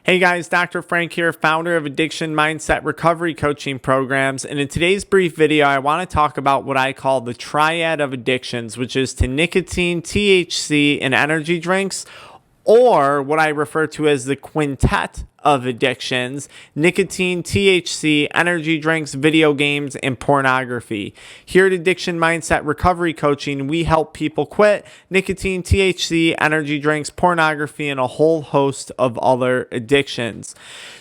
Hey guys, Dr. Frank here, founder of AddictionMindset recovery coaching programs. And in today's brief video, I want to talk about what I call the triad of addictions, which is to nicotine, THC, and energy drinks, or what I refer to as the quintet of addictions: nicotine, THC, energy drinks, video games, and pornography. Here at Addiction Mindset Recovery Coaching, we help people quit nicotine, THC, energy drinks, pornography, and a whole host of other addictions.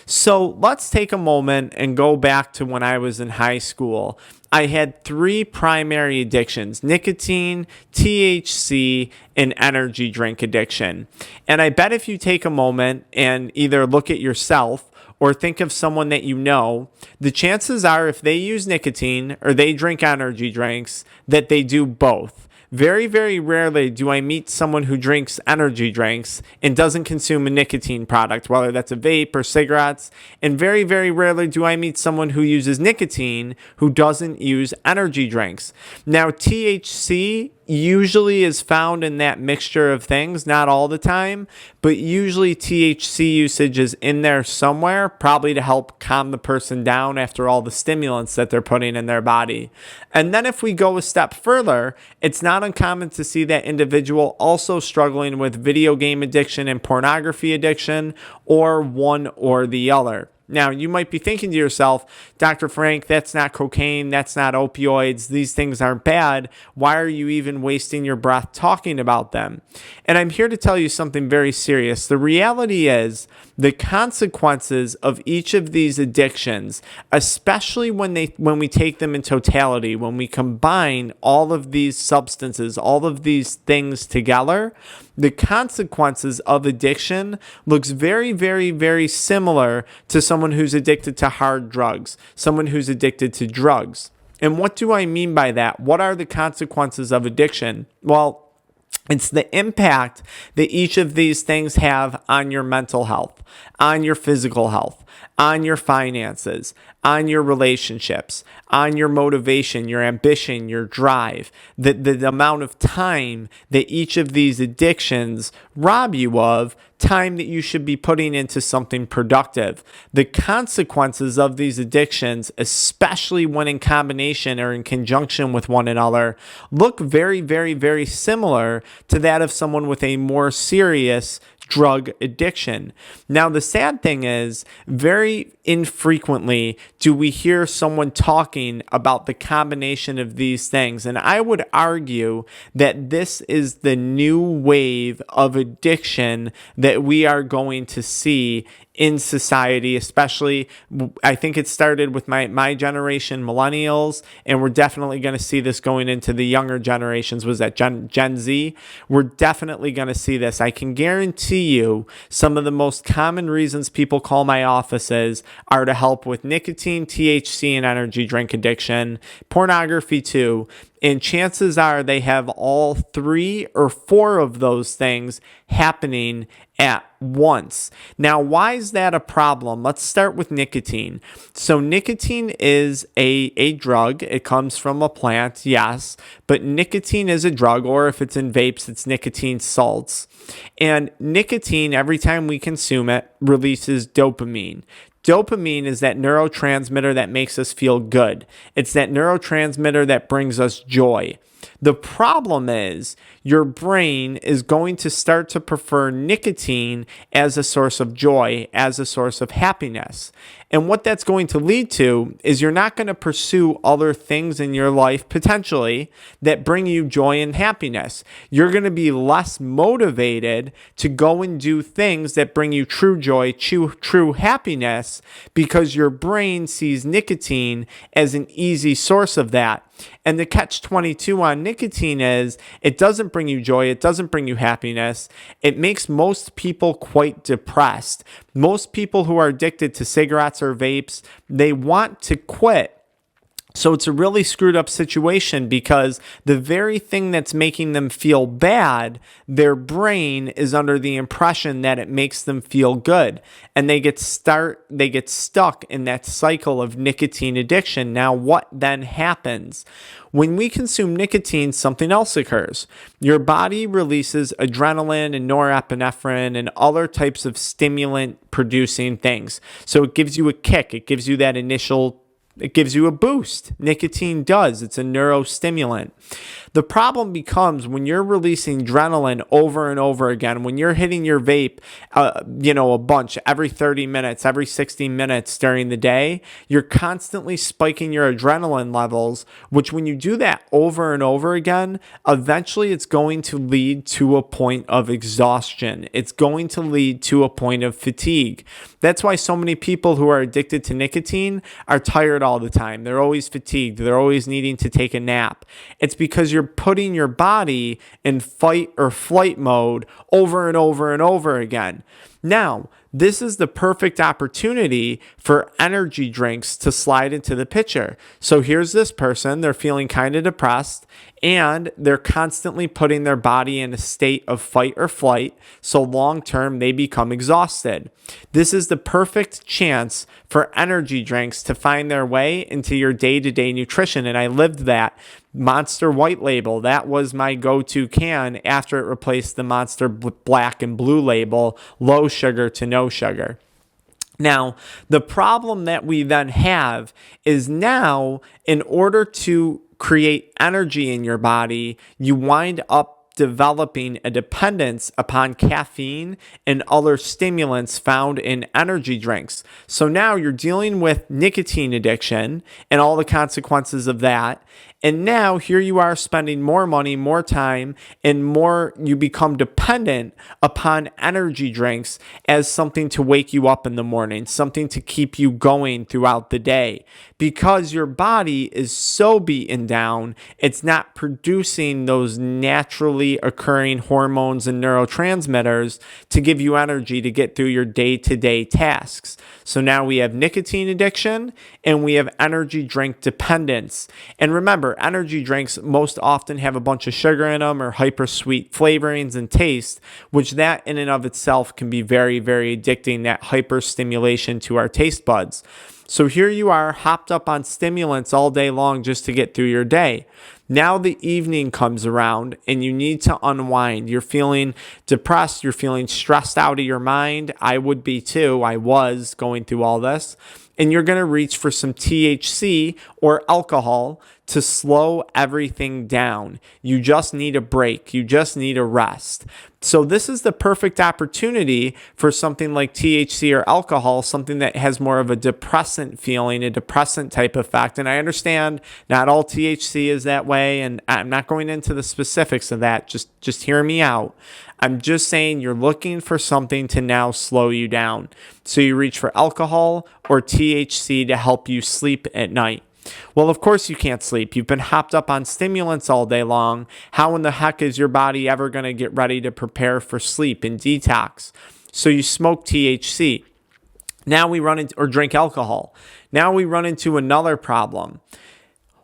So let's take a moment and go back to when I was in high school. I had three primary addictions: nicotine, THC, and energy drink addiction. And I bet if you take a moment and either look at yourself or think of someone that you know, the chances are if they use nicotine or they drink energy drinks, that they do both. Very, very rarely do I meet someone who drinks energy drinks and doesn't consume a nicotine product, whether that's a vape or cigarettes. And very, very rarely do I meet someone who uses nicotine who doesn't use energy drinks. Now, THC usually is found in that mixture of things, not all the time, but usually THC usage is in there somewhere, probably to help calm the person down after all the stimulants that they're putting in their body. And then if we go a step further, it's not uncommon to see that individual also struggling with video game addiction and pornography addiction, or one or the other. Now, you might be thinking to yourself, Dr. Frank, that's not cocaine, that's not opioids, these things aren't bad. Why are you even wasting your breath talking about them? And I'm here to tell you something very serious. The reality is the consequences of each of these addictions, especially when we take them in totality, when we combine all of these substances, all of these things together, the consequences of addiction looks very, very, very similar to someone who's addicted to hard drugs, someone who's addicted to drugs. And what do I mean by that? What are the consequences of addiction? Well, it's the impact that each of these things have on your mental health, on your physical health, on your finances, on your relationships, on your motivation, your ambition, your drive, the amount of time that each of these addictions rob you of, time that you should be putting into something productive. The consequences of these addictions, especially when in combination or in conjunction with one another, look very, very, very similar to that of someone with a more serious drug addiction. Now, the sad thing is, very infrequently do we hear someone talking about the combination of these things. And I would argue that this is the new wave of addiction that we are going to see in society, especially. I think it started with my generation, millennials, and we're definitely going to see this going into the younger generations. Was that Gen Z? We're definitely going to see this. I can guarantee you some of the most common reasons people call my offices are to help with nicotine, THC, and energy drink addiction, pornography too. And chances are they have all three or four of those things happening at once. Now, why is that a problem? Let's start with nicotine. So nicotine is a drug. It comes from a plant, yes, but nicotine is a drug, or if it's in vapes, it's nicotine salts. And nicotine, every time we consume it, releases dopamine. Dopamine is that neurotransmitter that makes us feel good. It's that neurotransmitter that brings us joy. The problem is your brain is going to start to prefer nicotine as a source of joy, as a source of happiness. And what that's going to lead to is you're not going to pursue other things in your life, potentially, that bring you joy and happiness. You're going to be less motivated to go and do things that bring you true joy, true happiness, because your brain sees nicotine as an easy source of that. And the catch-22 on nicotine is it doesn't bring you joy, it doesn't bring you happiness. It makes most people quite depressed. Most people who are addicted to cigarettes or vapes, they want to quit So it's a really screwed up situation because the very thing that's making them feel bad, their brain is under the impression that it makes them feel good. And they get stuck in that cycle of nicotine addiction. Now, what then happens? When we consume nicotine, something else occurs. Your body releases adrenaline and norepinephrine and other types of stimulant producing things. So it gives you a kick. It gives you that it gives you a boost. Nicotine does. It's a neurostimulant. The problem becomes when you're releasing adrenaline over and over again, when you're hitting your vape, a bunch every 30 minutes, every 60 minutes during the day, you're constantly spiking your adrenaline levels, which when you do that over and over again, eventually it's going to lead to a point of exhaustion. It's going to lead to a point of fatigue. That's why so many people who are addicted to nicotine are tired all the time. They're always fatigued. They're always needing to take a nap. It's because you're putting your body in fight or flight mode over and over and over again. Now, this is the perfect opportunity for energy drinks to slide into the picture. So here's this person, they're feeling kind of depressed and they're constantly putting their body in a state of fight or flight. So long term, they become exhausted. This is the perfect chance for energy drinks to find their way into your day-to-day nutrition. And I lived that. Monster White Label, that was my go-to can after it replaced the Monster Black and Blue Label, low sugar to no sugar. Now, the problem that we then have is now, in order to create energy in your body, you wind up developing a dependence upon caffeine and other stimulants found in energy drinks. So now you're dealing with nicotine addiction and all the consequences of that. And now here you are spending more money, more time, and you become dependent upon energy drinks as something to wake you up in the morning, something to keep you going throughout the day. Because your body is so beaten down, it's not producing those naturally occurring hormones and neurotransmitters to give you energy to get through your day-to-day tasks. So now we have nicotine addiction and we have energy drink dependence. And remember, energy drinks most often have a bunch of sugar in them or hyper sweet flavorings and taste, which that in and of itself can be very, very addicting, that hyper stimulation to our taste buds. So here you are hopped up on stimulants all day long just to get through your day. Now the evening comes around and you need to unwind. You're feeling depressed. You're feeling stressed out of your mind. I would be too. I was going through all this. And you're going to reach for some THC or alcohol to slow everything down. You just need a break. You just need a rest. So this is the perfect opportunity for something like THC or alcohol, something that has more of a depressant feeling, a depressant type effect. And I understand not all THC is that way, and I'm not going into the specifics of that. Just hear me out. I'm just saying you're looking for something to now slow you down. So you reach for alcohol or THC to help you sleep at night. Well, of course you can't sleep. You've been hopped up on stimulants all day long. How in the heck is your body ever going to get ready to prepare for sleep and detox? So you smoke THC. Now we run into, or drink alcohol. Now we run into another problem.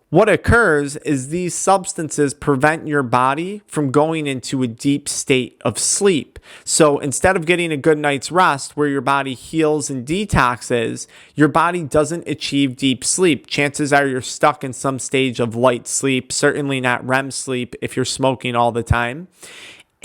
What occurs is these substances prevent your body from going into a deep state of sleep. So instead of getting a good night's rest where your body heals and detoxes, your body doesn't achieve deep sleep. Chances are you're stuck in some stage of light sleep, certainly not REM sleep if you're smoking all the time.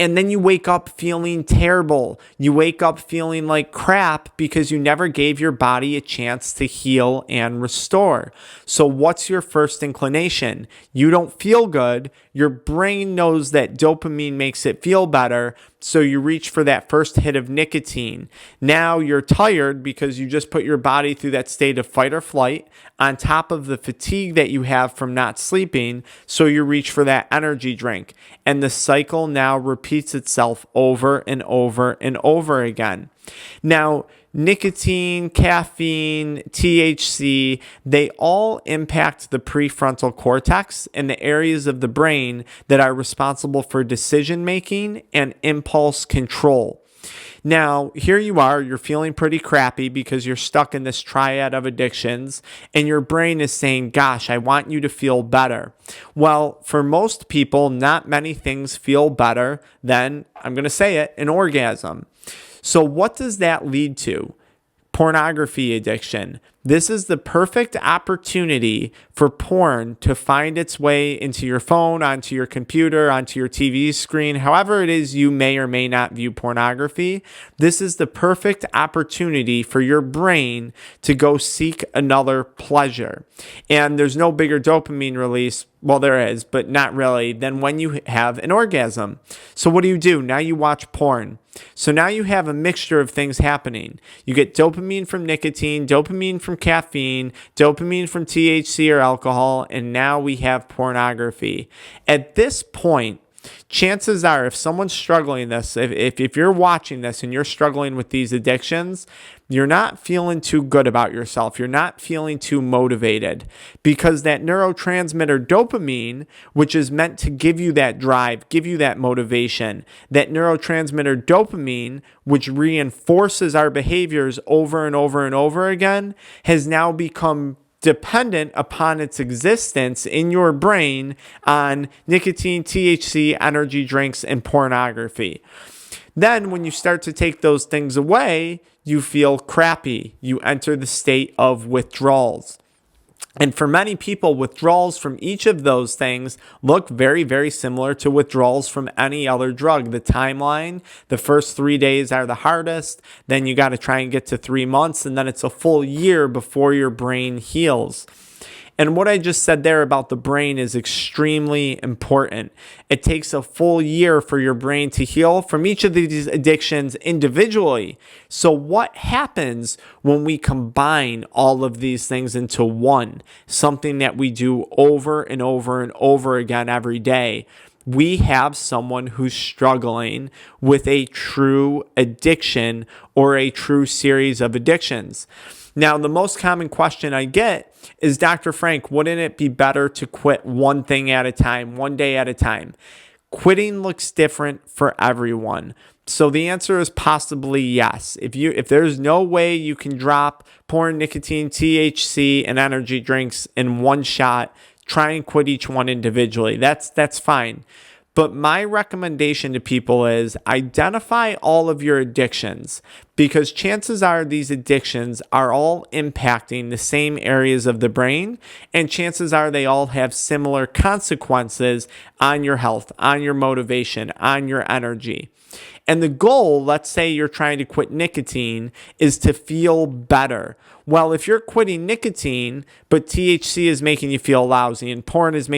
And then you wake up feeling terrible. You wake up feeling like crap because you never gave your body a chance to heal and restore. So what's your first inclination? You don't feel good. Your brain knows that dopamine makes it feel better. So you reach for that first hit of nicotine. Now you're tired because you just put your body through that state of fight or flight on top of the fatigue that you have from not sleeping. So you reach for that energy drink. And the cycle now repeats itself over and over and over again. Now, nicotine, caffeine, THC, they all impact the prefrontal cortex and the areas of the brain that are responsible for decision making and impulse control. Now, here you are, you're feeling pretty crappy because you're stuck in this triad of addictions, and your brain is saying, gosh, I want you to feel better. Well, for most people, not many things feel better than, I'm going to say it, an orgasm. So what does that lead to? Pornography addiction. This is the perfect opportunity for porn to find its way into your phone, onto your computer, onto your TV screen, however it is you may or may not view pornography. This is the perfect opportunity for your brain to go seek another pleasure. And there's no bigger dopamine release, well, there is, but not really, than when you have an orgasm. So what do? Now you watch porn. So now you have a mixture of things happening. You get dopamine from nicotine, dopamine from caffeine, dopamine from THC or alcohol, and now we have pornography. At this point, chances are, if someone's struggling this, if you're watching this and you're struggling with these addictions, you're not feeling too good about yourself. You're not feeling too motivated, because that neurotransmitter dopamine, which is meant to give you that drive, give you that motivation, that neurotransmitter dopamine, which reinforces our behaviors over and over and over again, has now become dependent upon its existence in your brain on nicotine, THC, energy drinks, and pornography. Then when you start to take those things away, you feel crappy. You enter the state of withdrawals. And for many people, withdrawals from each of those things look very, very similar to withdrawals from any other drug. The timeline, the first 3 days are the hardest. Then you got to try and get to 3 months, and then it's a full year before your brain heals. And what I just said there about the brain is extremely important. It takes a full year for your brain to heal from each of these addictions individually. So what happens when we combine all of these things into one, something that we do over and over and over again every day? We have someone who's struggling with a true addiction or a true series of addictions. Now, the most common question I get is, Dr. Frank, wouldn't it be better to quit one thing at a time, one day at a time? Quitting looks different for everyone. So the answer is possibly yes. If there's no way you can drop porn, nicotine, THC, and energy drinks in one shot, try and quit each one individually. That's fine. But my recommendation to people is identify all of your addictions, because chances are these addictions are all impacting the same areas of the brain, and chances are they all have similar consequences on your health, on your motivation, on your energy. And the goal, let's say you're trying to quit nicotine, is to feel better. Well, if you're quitting nicotine, but THC is making you feel lousy, and porn is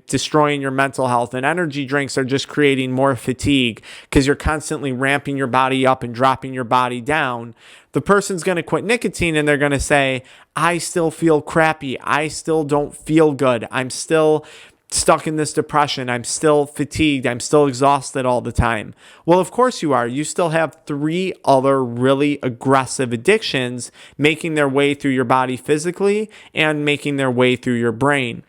destroying your mental health, and energy drinks are just creating more fatigue because you're constantly ramping your body up and dropping your body down, the person's going to quit nicotine and they're going to say, I still feel crappy. I still don't feel good. I'm still stuck in this depression. I'm still fatigued. I'm still exhausted all the time. Well, of course you are. You still have 3 other really aggressive addictions making their way through your body physically and making their way through your brain.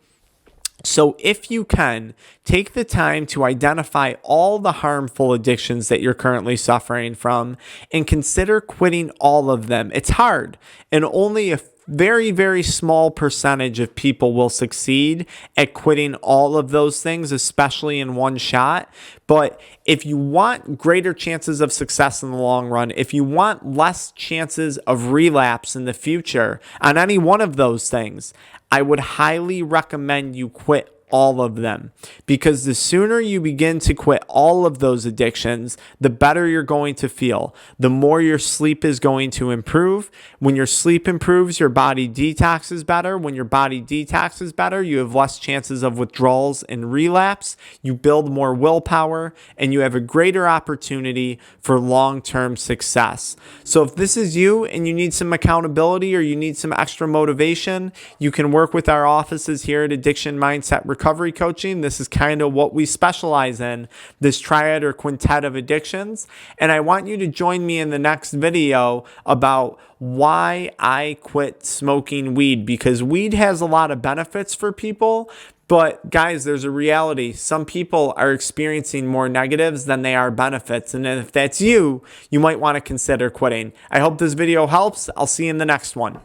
So if you can, take the time to identify all the harmful addictions that you're currently suffering from and consider quitting all of them. It's hard, and only a very, very small percentage of people will succeed at quitting all of those things, especially in one shot. But if you want greater chances of success in the long run, if you want less chances of relapse in the future on any one of those things, I would highly recommend you quit all of them, because the sooner you begin to quit all of those addictions, the better you're going to feel. The more your sleep is going to improve. When your sleep improves, your body detoxes better. When your body detoxes better, you have less chances of withdrawals and relapse. You build more willpower, and you have a greater opportunity for long-term success. So if this is you and you need some accountability or you need some extra motivation, you can work with our offices here at Addiction Mindset recovery coaching. This is kind of what we specialize in, this triad or quintet of addictions. And I want you to join me in the next video about why I quit smoking weed, because weed has a lot of benefits for people. But guys, there's a reality. Some people are experiencing more negatives than they are benefits. And if that's you, you might want to consider quitting. I hope this video helps. I'll see you in the next one.